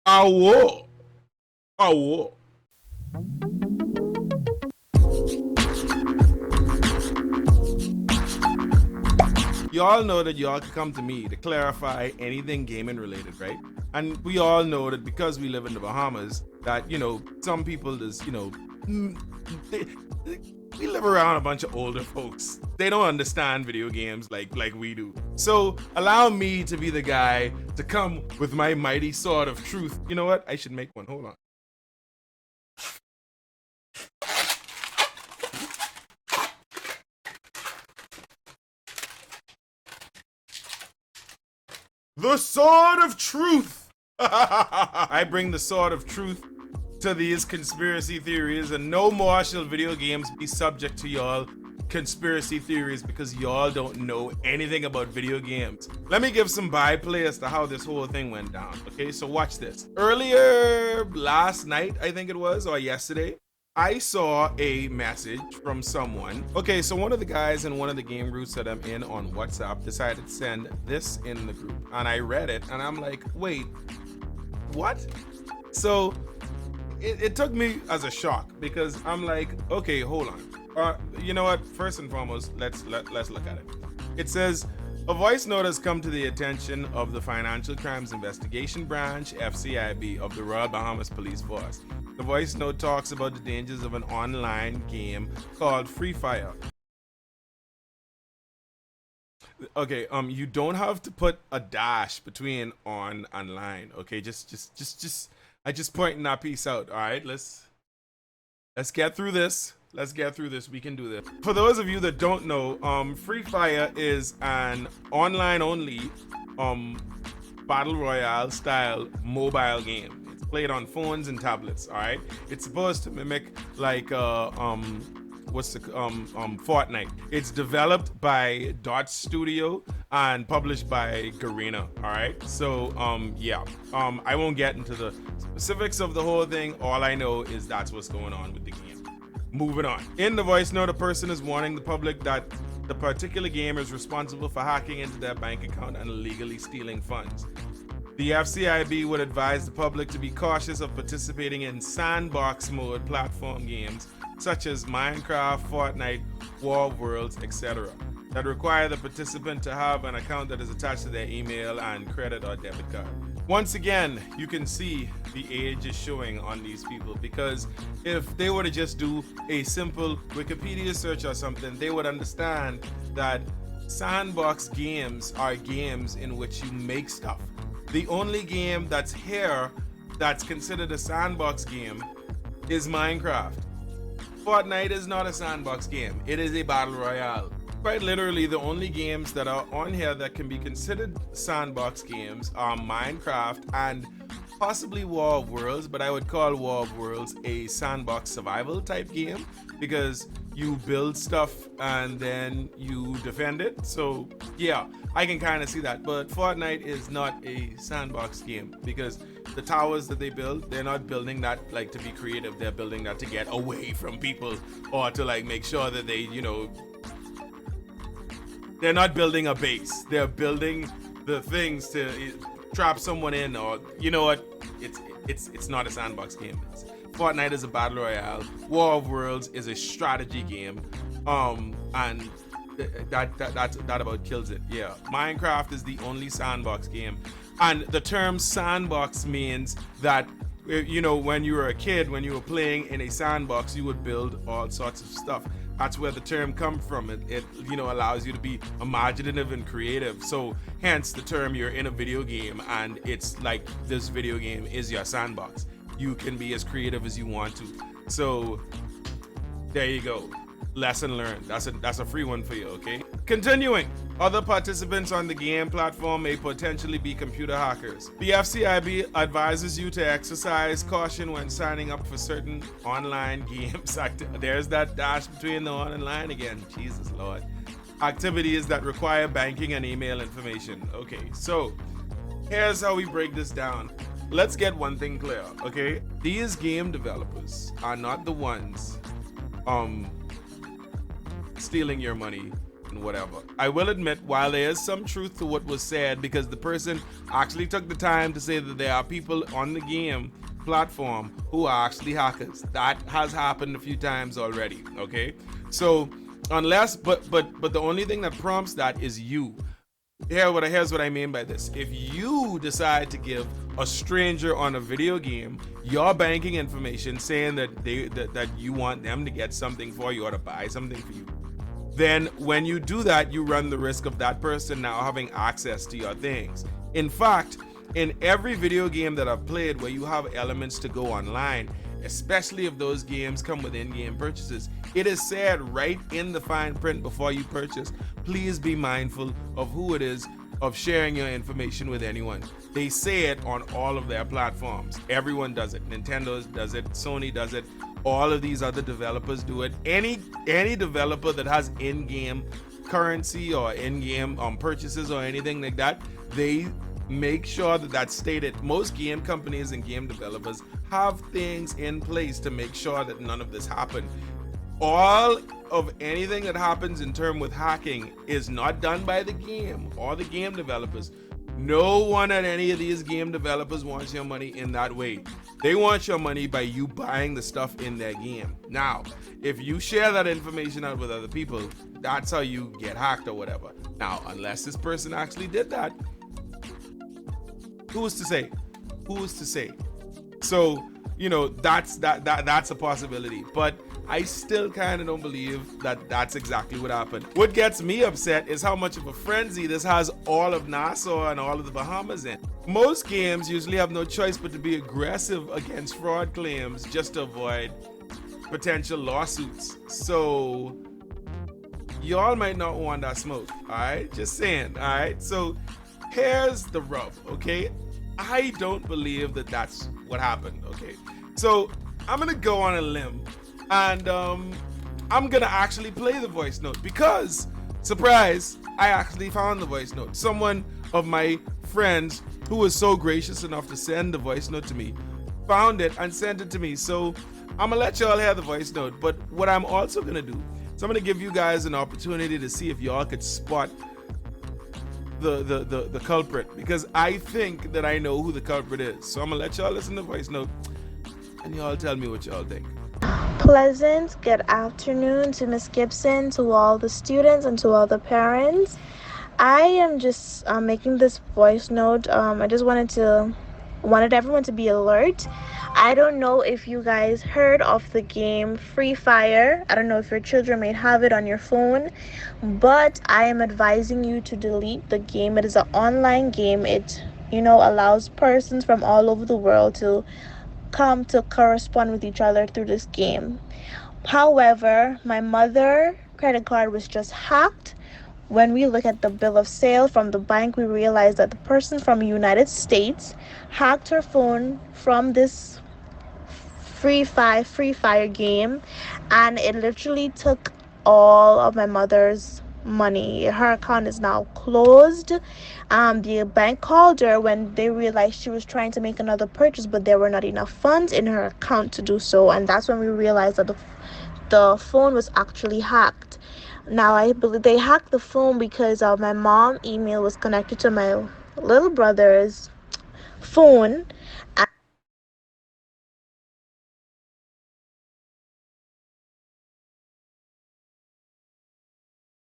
Awo. Awo. Y'all know that y'all can come to me to clarify anything gaming related, right? And we all know that because we live in the Bahamas, that, some people just, they, we live around a bunch of older folks. They don't understand video games like we do. So allow me to be the guy to come with my mighty sword of truth. You know what? I should make one. Hold on. The sword of truth. I bring the sword of truth to these conspiracy theories, and no more shall video games be subject to y'all conspiracy theories because y'all don't know anything about video games. Let me give some byplay as to how this whole thing went down. Okay, so watch this. Earlier last night, I think it was, or yesterday, I saw a message from someone. Okay, so one of the guys in one of the game groups that I'm in on WhatsApp decided to send this in the group, and I read it, and I'm like, wait, what? So it took me as a shock because I'm like, okay, hold on. You know what? First and foremost, let's look at it. It says, a voice note has come to the attention of the Financial Crimes Investigation Branch, FCIB, of the Royal Bahamas Police Force. The voice note talks about the dangers of an online game called Free Fire. Okay, you don't have to put a dash between on and line. Okay, I just pointing that piece out. All right, let's get through this. Let's get through this. We can do this. For those of you that don't know, Free Fire is an online only battle royale style mobile game. It's played on phones and tablets. All right, it's supposed to mimic like Fortnite. It's developed by Dot Studio and published by Garena. All right, so I won't get into the specifics of the whole thing. All I know is that's what's going on with the game. Moving on. In the voice note, a person is warning the public that the particular game is responsible for hacking into their bank account and illegally stealing funds. The FCIB would advise the public to be cautious of participating in sandbox mode platform games such as Minecraft, Fortnite, War of Worlds, etc. that require the participant to have an account that is attached to their email and credit or debit card. Once again, you can see the age is showing on these people, because if they were to just do a simple Wikipedia search or something, they would understand that sandbox games are games in which you make stuff. The only game that's here that's considered a sandbox game is Minecraft. Fortnite is not a sandbox game. It is a battle royale. Quite literally, the only games that are on here that can be considered sandbox games are Minecraft and possibly War of Worlds, but I would call War of Worlds a sandbox survival type game because you build stuff and then you defend it. So yeah, I can kind of see that. But Fortnite is not a sandbox game because the towers that they build, they're not building that like to be creative. They're building that to get away from people or to like make sure that they, they're not building a base. They're building the things to trap someone in, or you know what? It's not a sandbox game. Fortnite is a battle royale. War of Worlds is a strategy game, and that about kills it. Yeah, Minecraft is the only sandbox game, and the term sandbox means that when you were a kid, when you were playing in a sandbox, you would build all sorts of stuff. That's where the term comes from. It allows you to be imaginative and creative. So hence the term, you're in a video game and it's like this video game is your sandbox. You can be as creative as you want to. So there you go. Lesson learned. That's a free one for you, okay? Continuing. Other participants on the game platform may potentially be computer hackers. The FCIB advises you to exercise caution when signing up for certain online games. There's that dash between the on and line again. Jesus Lord. Activities that require banking and email information. Okay, so here's how we break this down. Let's get one thing clear, okay? These game developers are not the ones stealing your money and whatever. I will admit, while there is some truth to what was said, because the person actually took the time to say that there are people on the game platform who are actually hackers. That has happened a few times already. Okay, so unless, but the only thing that prompts that is you. Here's what I mean by this. If you decide to give a stranger on a video game your banking information, saying that that you want them to get something for you or to buy something for you, then when you do that, you run the risk of that person now having access to your things. In fact, in every video game that I've played where you have elements to go online, especially if those games come with in-game purchases, it is said right in the fine print before you purchase, please be mindful of who it is of sharing your information with anyone. They say it on all of their platforms. Everyone does it. Nintendo does it, Sony does it, all of these other developers do it. Any developer that has in-game currency or in-game purchases or anything like that, they make sure that that's stated. Most game companies and game developers have things in place to make sure that none of this happens. All of anything that happens in terms with hacking is not done by the game or the game developers. No one at any of these game developers wants your money in that way. They want your money by you buying the stuff in their game. Now, if you share that information out with other people, that's how you get hacked or whatever. Now, unless this person actually did that, who's to say? Who's to say? So, you know, that's a possibility. But I still kind of don't believe that that's exactly what happened. What gets me upset is how much of a frenzy this has all of Nassau and all of the Bahamas in. Most games usually have no choice but to be aggressive against fraud claims just to avoid potential lawsuits. So y'all might not want that smoke, all right? Just saying, all right? So here's the rub, okay? I don't believe that that's what happened, okay? So I'm gonna go on a limb and I'm gonna actually play the voice note because, surprise, I actually found the voice note. Someone of my friends who was so gracious enough to send the voice note to me found it and sent it to me. So I'm gonna let y'all hear the voice note, but what I'm also gonna do is I'm gonna give you guys an opportunity to see if y'all could spot the culprit, because I think that I know who the culprit is. So I'm gonna let y'all listen to the voice note and y'all tell me what y'all think. Pleasant good afternoon to Miss Gibson, to all the students, and to all the parents. I am just making this voice note. I just wanted everyone to be alert. I don't know if you guys heard of the game Free Fire. I don't know if your children may have it on your phone, but I am advising you to delete the game. It is an online game. It, allows persons from all over the world to come to correspond with each other through this game. However, my mother's credit card was just hacked. When we look at the bill of sale from the bank, we realize that the person from the United States hacked her phone from this Free Fire game, and it literally took all of my mother's money. Her account is now closed. The bank called her when they realized she was trying to make another purchase, but there were not enough funds in her account to do so, and that's when we realized that the phone was actually hacked. Now, I believe they hacked the phone because my mom's email was connected to my little brother's phone.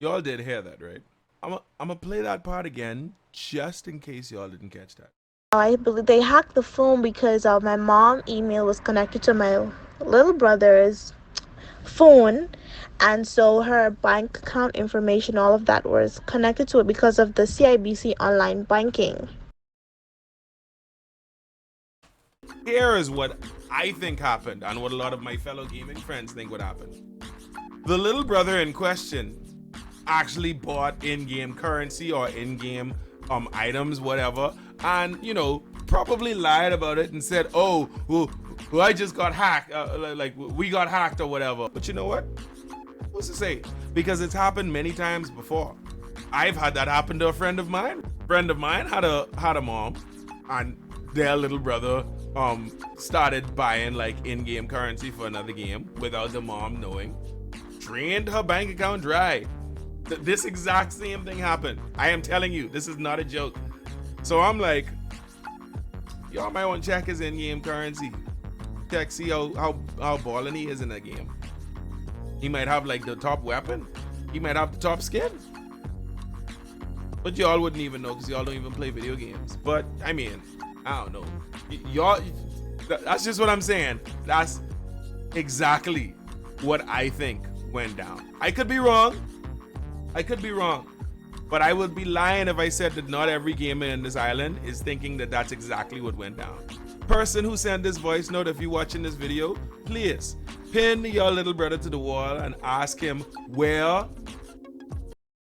Y'all did hear that, right? I'm gonna play that part again just in case y'all didn't catch that. I believe they hacked the phone because my mom's email was connected to my little brother's phone, and so her bank account information, all of that was connected to it because of the CIBC online banking. Here is what I think happened and what a lot of my fellow gaming friends think would happen. The little brother in question actually bought in-game currency or in-game items, whatever, and probably lied about it and said, oh, well, I just got hacked, like we got hacked or whatever. But you know what? What's to say? Because it's happened many times before. I've had that happen to a friend of mine. Friend of mine had a mom, and their little brother started buying like in-game currency for another game without the mom knowing. Drained her bank account dry. This exact same thing happened. I am telling you, this is not a joke. So I'm like, y'all might want to check his in-game currency. Check, see how balling he is in that game. He might have like the top weapon. He might have the top skin. But y'all wouldn't even know because y'all don't even play video games. But I mean, I don't know. Y'all, that's just what I'm saying. That's exactly what I think went down. I could be wrong. But I would be lying if I said that not every gamer in this island is thinking that that's exactly what went down. Person who sent this voice note, if you're watching this video, please pin your little brother to the wall and ask him where.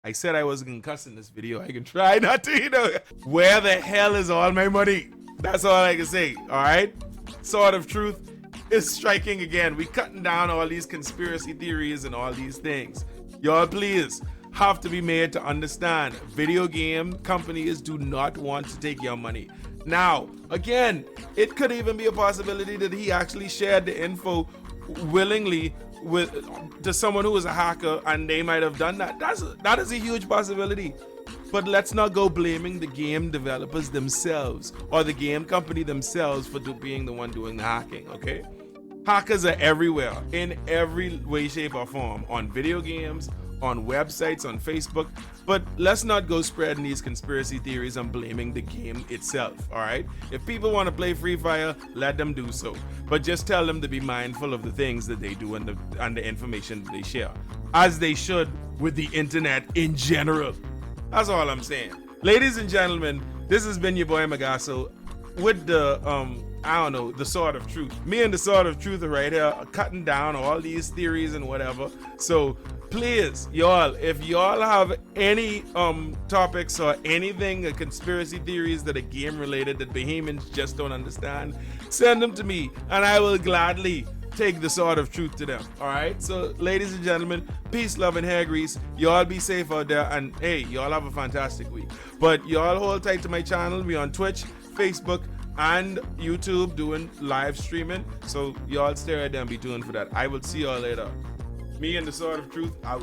I said I wasn't gonna cuss in this video. I can try not to, Where the hell is all my money? That's all I can say, all right? Sword of Truth is striking again. We cutting down all these conspiracy theories and all these things. Y'all, please have to be made to understand video game companies do not want to take your money. Now, again, it could even be a possibility that he actually shared the info willingly to someone who is a hacker and they might have done that. That is a huge possibility. But let's not go blaming the game developers themselves or the game company themselves for being the one doing the hacking, okay? Hackers are everywhere, in every way, shape, or form, on video games, on websites, on Facebook. But let's not go spreading these conspiracy theories and blaming the game itself, all right? If people want to play Free Fire, let them do so. But just tell them to be mindful of the things that they do and the information that they share, as they should with the internet in general. That's all I'm saying. Ladies and gentlemen, this has been your boy Magasso with the the Sword of Truth. Me and the Sword of Truth are right here cutting down all these theories and whatever. So please, y'all, if y'all have any topics or anything, conspiracy theories that are game related that Bahamians just don't understand, send them to me and I will gladly take the Sword of Truth to them. All right, so ladies and gentlemen, peace, love, and hair grease. Y'all be safe out there, and hey, y'all have a fantastic week. But y'all hold tight to my channel. We on Twitch, Facebook, and YouTube doing live streaming, so y'all stay right there and be tuned for that. I will see y'all later. Me and the Sword of Truth out.